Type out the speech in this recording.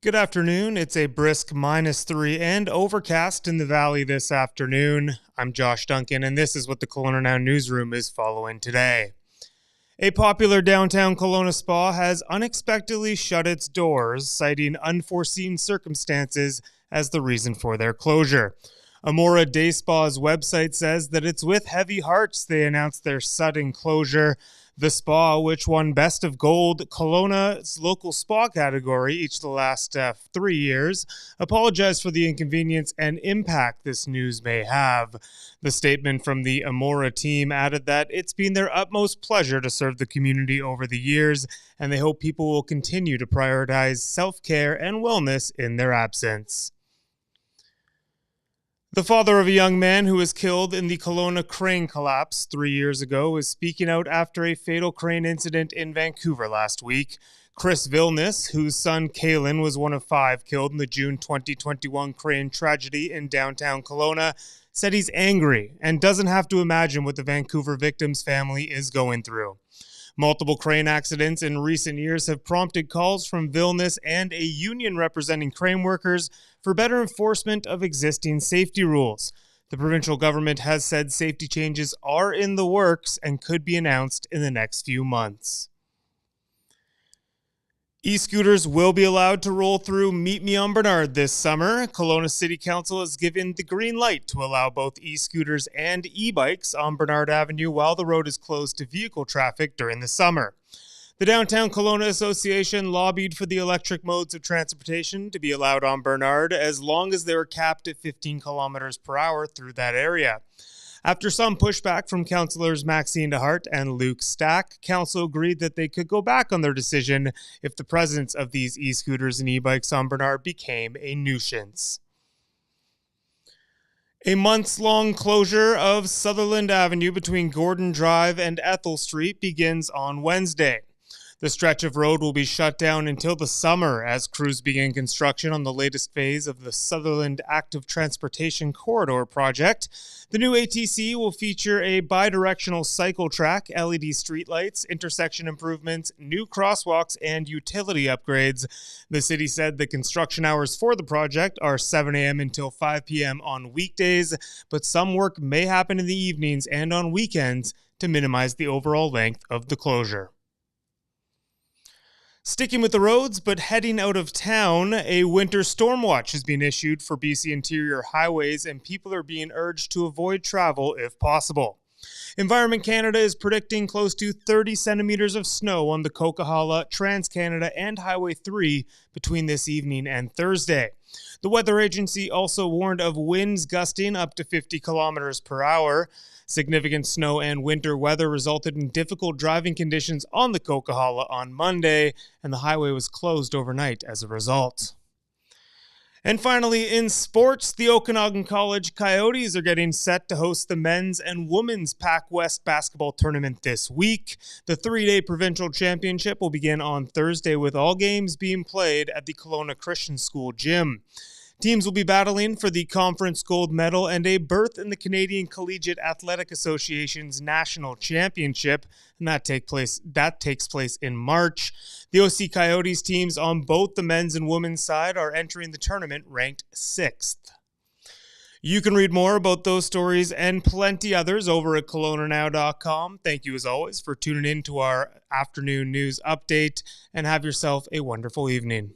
Good afternoon. It's a brisk -3 and overcast in the valley this afternoon. I'm Josh Duncan, and this is what the Colona Now newsroom is following today. A popular downtown Colona spa has unexpectedly shut its doors, citing unforeseen circumstances as the reason for their closure. Amora Day Spa's website says that it's with heavy hearts they announced their sudden closure. The spa, which won Best of Gold Colona's local spa category each of the last 3 years, apologized for the inconvenience and impact this news may have. The statement from the Amora team added that it's been their utmost pleasure to serve the community over the years, and they hope people will continue to prioritize self-care and wellness in their absence. The father of a young man who was killed in the Colona crane collapse 3 years ago is speaking out after a fatal crane incident in Vancouver last week. Chris Vilnius, whose son Kalen was one of 5 killed in the June 2021 crane tragedy in downtown Colona, said he's angry and doesn't have to imagine what the Vancouver victim's family is going through. Multiple crane accidents in recent years have prompted calls from Vilnius and a union representing crane workers for better enforcement of existing safety rules. The provincial government has said safety changes are in the works and could be announced in the next few months. E-scooters will be allowed to roll through Meet Me on Bernard this summer. Colona City Council has given the green light to allow both e-scooters and e-bikes on Bernard Avenue while the road is closed to vehicle traffic during the summer. The Downtown Colona Association lobbied for the electric modes of transportation to be allowed on Bernard as long as they were capped at 15 kilometers per hour through that area. After some pushback from councillors Maxine DeHart and Luke Stack, council agreed that they could go back on their decision if the presence of these e-scooters and e-bikes on Bernard became a nuisance. A months-long closure of Southernland Avenue between Gordon Drive and Ethel Street begins on Wednesday. The stretch of road will be shut down until the summer as crews begin construction on the latest phase of the Southernland Active Transportation Corridor project. The new ATC will feature a bidirectional cycle track, LED streetlights, intersection improvements, new crosswalks, and utility upgrades. The city said the construction hours for the project are 7 a.m. until 5 p.m. on weekdays, but some work may happen in the evenings and on weekends to minimize the overall length of the closure. Sticking with the roads, but heading out of town, a winter storm watch has been issued for BC interior highways, and people are being urged to avoid travel if possible. Environment Canada is predicting close to 30 centimeters of snow on the Coquihalla, Trans-Canada, and Highway 3 between this evening and Thursday. The weather agency also warned of winds gusting up to 50 kilometers per hour. Significant snow and winter weather resulted in difficult driving conditions on the Coquihalla on Monday, and the highway was closed overnight as a result. And finally, in sports, the Okanagan College Coyotes are getting set to host the men's and women's Pac West basketball tournament this week. The 3-day provincial championship will begin on Thursday with all games being played at the Colona Christian School gym. Teams will be battling for the conference gold medal and a berth in the Canadian Collegiate Athletic Association's national championship, and that takes place in March. The OC Coyotes teams on both the men's and women's side are entering the tournament ranked 6th. You can read more about those stories and plenty others over at colonanow.com. Thank you as always for tuning in to our afternoon news update, and have yourself a wonderful evening.